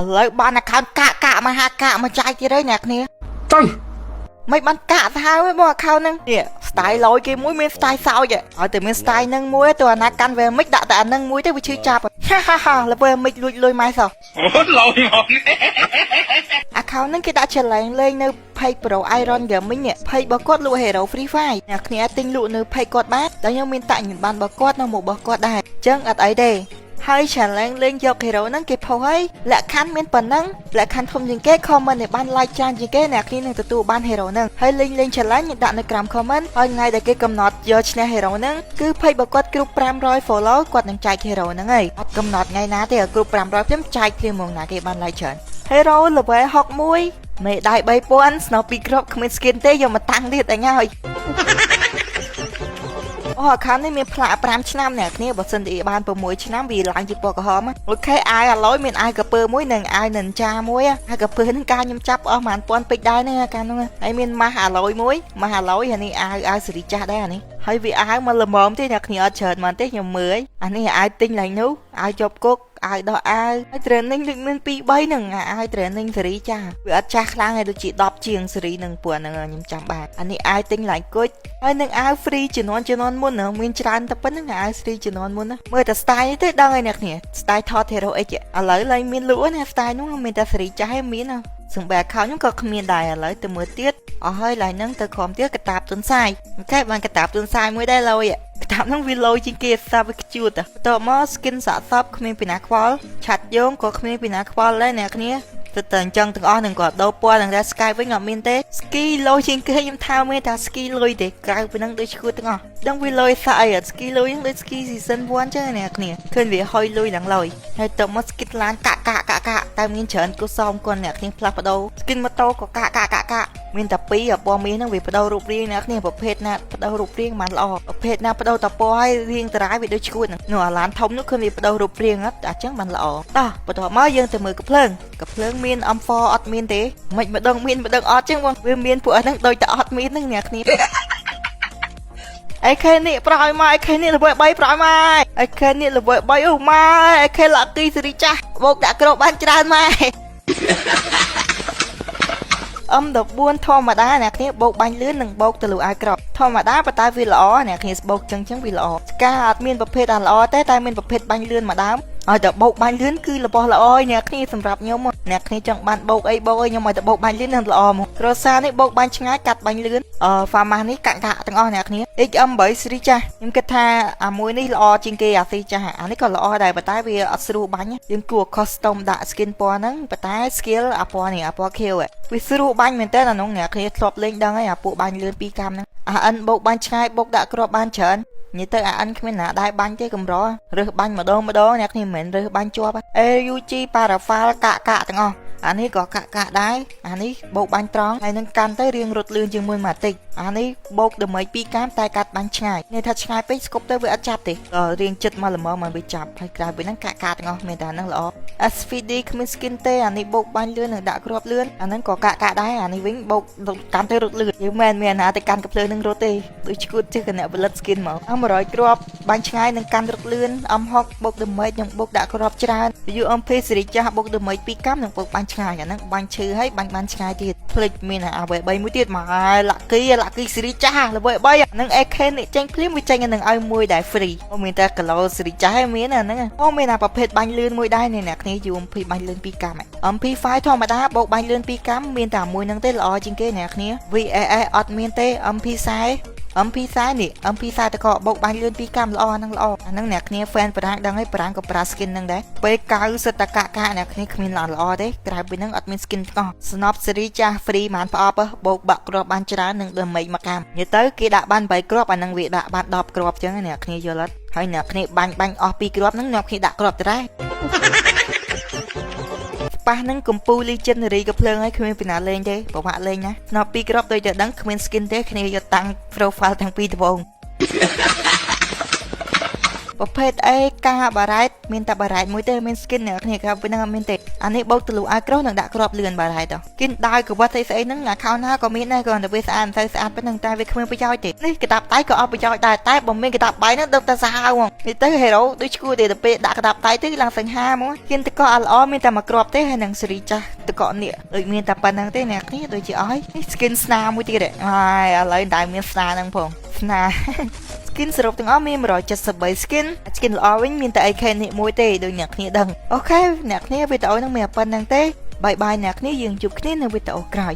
lấy ban là khăn cạ mà hạ cạ mà chạy kia đấy nè kia Trời mấy bạn cạ sao với bọn khao nâng nè style lôi kia mũi miếng style sao vậy ở từ miếng style nâng mũi tôi nãy căn về mic đã tại nâng mũi tới bị chưa chạp ha ha là về mic lùi mai sao lôi một à khao nâng cái đã trở lại lên nơi pay pro iron giờ mình nè pay bờ cốt lụa hero free fire nè kia tinh lụa nơi pay cốt bát đó nhưng mình tại những bàn bờ cốt nó một bờ cốt đài chân ở ấy đây hai chẳng lên dọc hero nâng kịp hầu ấy lại khăn men phần nâng lại khăn không những cái comment để ban like chan những cái nè khi nâng từ từ ban hero nâng hay lên chẳng lấy những đoạn này cầm comment hơi ngay để cái cầm nọt giờ chne hero nâng cứ pay bờ cốt group 500 follow quạt nâng chạy hero nâng ấy cầm nọt ngay ná thì ở group 500 phím chạy kia mong nà cái ban like chan hero là với học mũi mẹ đại bay pon snoopy crop comment skin té giờ mà tăng đi tại ngay khá này mình phá 5 ឆ្នាំnèគ្នាបើសិនទីបាន6ឆ្នាំវាឡើងជាពណ៌ក្រហមអូខេអាយអាឡយមានអាយកពើមួយនិងអាយនិនចាមួយអាយកពើនឹងការខ្ញុំចាប់អស់ប្រហែលពាន់ពេជ្រដែរហ្នឹងកាលនោះហើយមានម៉ាស់អាឡយមួយម៉ាស់អាឡយអានេះអាវសេរីចាស់ដែរអានេះហើយវាអាវមកល្មមទេអ្នកគ្នាអត់ច្រើនមែនទេខ្ញុំមើលអានេះអាវទិញឡើងនោះអាវជាប់គុកអាយដោះអាវហើយ training លើកមាន2 3ហ្នឹងអាយ training សេរីចាវាអត់ចាស់ខ្លាំងឯដូចជា10ជាងសេរីនឹងពួកហ្នឹងខ្ញុំចាំបានអានេះអាយទិញឡើងគុជហើយនឹងអាវ free ជំនាន់មុនហ្នឹងមានច្រើនតែប៉ុណ្្នឹងអាវ free ជំនាន់មុនណាមើលតែ style នេះទេដឹងហើយអ្នកគ្នា style Thor Hero X ឥឡូវឡើងមានលក់ណា style នោះមានតែសេរីចាស់ឯងមានណាសំបែខោខ្ញុំក៏គ្មានដែរឥឡូវទៅមើលទៀតអស់ហើយឡើងហ្នឹងទៅក្រុមទៀតកតាបទុនសាយអូខេបានកតាបទុនសាយមួយដែរលយកតាបហ្នឹងវាលយជាងគេសាប់វាខ្ជូតបន្ទាប់មក skin សាកសពគ្មានពីណាខ្វល់ឆាត់យងក៏គ្មានពីណាខ្វល់ដែរអ្នកគ្នាទៅអញ្ចឹងទាំងអស់នឹងក៏ដោពណ៌នឹងដែរ sky វិញអត់មានទេ ski លយជាងគេខ្ញុំថាមានតែ ski លយទេក្រៅពីហ្នឹងដូចឈួតទាំងអស់ដឹងវាលយសាអី ski លយហ្នឹងដូច ski season 1 អញ្ចឹងអ្នកគ្នាឃើញវាហុយលុយឡើងលយហើយទៅមក skin ឡានកាក់តែមានច្រើនគូសមគាត់អ្នកគ្នាផ្លាស់ប្ដូរ skin ម៉ូតូក៏កាក់មានតែពីរពណ៌មាសហ្នឹងវាបដូររូបរាងអ្នកគ្នាប្រភេទណាបដូររូបរាងបានល្អប្រភេទណាបដូរតពណ៌ឲ្យរាងតារាយវាដូចឈួតហ្នឹងនោះអាឡានធំនោះឃើញវាបដូររូបរាងអត់អញ្ចឹងបានល្អតោះបន្ទាប់មកយើងទៅមើលកាភ្លើងមាន M4 អត់មានទេមិនម្ដងមានម្ដងអត់ចឹងបងវាមានពួកហ្នឹងដូចតែអត់មានហ្នឹងអ្នកគ្នាអេខេនេះប្រោយមកអេខេនេះល្វើ3ប្រោយមកអេខេនេះល្វើ3អូម៉ាអេខេឡាគីសេរីចាស់បោកដាក់ក្របបានច្រើនម៉ែM14 ធម្មតាអ្នកគ្នាបោកបាញ់លឿននិងបោកទៅលើអាយក្របធម្មតាប៉ុន្តែវាល្អអ្នកគ្នាបោកចឹងវាល្អស្កាអត់មានប្រភេទអាល្អទេតែមានប្រភេទបាញ់លឿនមកដើមឲ្យតែបោកបាញ់លឿនគឺរបស់ល្អឯអ្នកគ្នាសម្រាប់ខ្ញុំអ្នកគ្នាចង់បានបោកអីបោកអីខ្ញុំឲ្យតែបោកបាញ់លឿននឹងល្អមកគ្រួសារនេះបោកបាញ់ឆ្ងាយកាត់បាញ់លឿនហ្វាម៉ាស់នេះកាក់ទាំងអស់អ្នកគ្នា XM8 សេរីចាស់ខ្ញុំគិតថាអាមួយនេះល្អជាងគេអាសេរីចាស់អានេះក៏ល្អដែរប៉ុន្តែវាអត់ស្រួលបាញ់យើងគួរ custom ដាក់ skin ពណ៌ហ្នឹងប៉ុន្តែ skill អាពណ៌នេះអាពណ៌ខៀវវាស្រួលបាញ់មែនតើអានោះអ្នកគ្នាធ្លាប់លេងដឹងហើយអាពួកបាញ់លឿន2កាំហ្នឹងអា N បោកបាញ់ឆ្ងាយបោកដាក់គ្រាប់បានច្រើននិយាយទៅអា N គ្មានណាដែរបាញ់ទេកម្ររើសបាញ់ម្ដងអ្នកគ្នាមិនមែនរើសបាញ់ជាប់ AUG Parafal កាក់ទាំងអស់អានេះក៏កាក់ដែរអានេះបោកបាញ់ត្រង់ហើយនឹងកាន់ទៅរៀងរត់លឿនជាងមួយម៉ាតិចអានេះបោកដើម្បី2កាមតែកាត់បាញ់ឆ្ងាយនេះថាឆ្ងាយពេកស្គប់ទៅវាអត់ចាប់ទេរៀងចិត្តមកល្មមមកវាចាប់ហើយក្រៅពីហ្នឹងកាក់ទាំងអស់មានតែហ្នឹងល្អ SVD គ្មាន skin ទេអានេះបោកបាញ់លឿននិងដាក់គ្រាប់លឿនអាហ្នឹងក៏កាក់ដែរអានេះវិញបោកកាន់ទៅរត់លឿនយើងមិនមានណាទៅកាន់កាភ្លើងនឹងរត់ទេដូចឈួតជាគណៈផលិត skin មក100គ្រាប់បាញ់ឆ្ងាយនិងកាន់រត់លឿន M6 បោក damage និងបោកដាក់គ្រាប់ច្រើន UMP សេរីចាស់បោក damage 2កាំនិងបោកបាញ់ឆ្ងាយអាហ្នឹងបាញ់ឈឺហើយបាញ់បានឆ្ងាយទៀតភ្លេចមានអាវ3មួយទៀតមកឡាក់គីសេរីចាស់ល្វើ3ហ្នឹង AK នេះចេញភ្លាមវាចេញនឹងឲ្យមួយដែរ free មានតែគីឡូសេរីចាស់ឯមានអាហ្នឹងមានអាប្រភេទបាញ់លឿនមួយដែរនេះអ្នកគ្នា UMP បាញ់លឿន2កាំ MP5 ធម្មតាបោកបាញ់លឿន2កាំមានតែមួយហ្នឹងទេល្អជាងគេអ្នកគ្នា VAS អត់មានទេ MP40 នេះ MP40 តកបោកបាញ់លឿន2កាំល្អហ្នឹងល្អអាហ្នឹងអ្នកគ្នា fan ប្រាំងដឹងហើយប្រាំងក៏ប្រើ skin ហ្នឹងដែរពេល90សិតតកាអ្នកគ្នាគ្មានល្អទេក្រៅពីហ្នឹងអត់មាន skin ទាំងអស់ស្នប់សេរីចាស់ free បានប្រអប់បោកបាក់គ្រាប់បានច្រើននឹង damage មួយកាំនិយាយទៅគេដាក់បាន8គ្រាប់អាហ្នឹងវាដាក់បាន10គ្រាប់អញ្ចឹងអ្នកគ្នាយល់អត់ហើយអ្នកគ្នាបាញ់អស់2គ្រាប់ហ្នឹងអ្នកគ្នាដាក់គ្រាប់ទៅដែរប៉ះនឹងកំពូល legendary ក៏ភ្លើងហើយគ្មានពីណាលេងទេប្រវាក់លេងណាស្នប់2គ្រាប់ដូចតែដឹងគ្មាន skin ទេគ្នាយកតាំង profile ទាំងពីរដំបូង ប្រភេទអីការបារ៉ែតមានតែបារ៉ែតមួយទេមាន skin អ្នកគ្នាគេវិញហ្នឹងមានទេអានេះបោកទៅលូអាក្រោះនឹងដាក់ក្របលឿនបារ៉ែតទៅ skin ដើរក្បត់ស្អីហ្នឹង account ណាក៏មានដែរគ្រាន់តែវាស្អាតមិនទៅស្អាតប៉ុណ្ណឹងតែវាគ្មានប្រយោជន៍ទេនេះក្តាប់ដៃក៏អត់ប្រយោជន៍ដែរតែបើមានក្តាប់បាយហ្នឹងដឹកតែសាហាវហ្មងនេះទៅ hero ដូចឈួរទេទៅពេលដាក់ក្តាប់ដៃទៅឡើងសង្ហាហ្មង skin តកអត់ល្អមានតែមួយក្របទេហើយនឹងសេរីចាស់តកនេះដូចមានតែប៉ុណ្ណឹងទេអ្នកគ្នាដូចជាអស់នេះ skin ស្នាមួយទៀតហើយឥឡូវតែមានស្នាហ្នឹងផងស្នា skin សរុបទាំងអស់មាន173 skin ល្អវិញមានតែ AK នេះមួយទេដូចអ្នកគ្នាដឹងអូខេអ្នកគ្នាវីដេអូហ្នឹងមានប៉ុណ្្នឹងទេបាយបាយអ្នកគ្នាយើងជួបគ្នានៅវីដេអូក្រោយ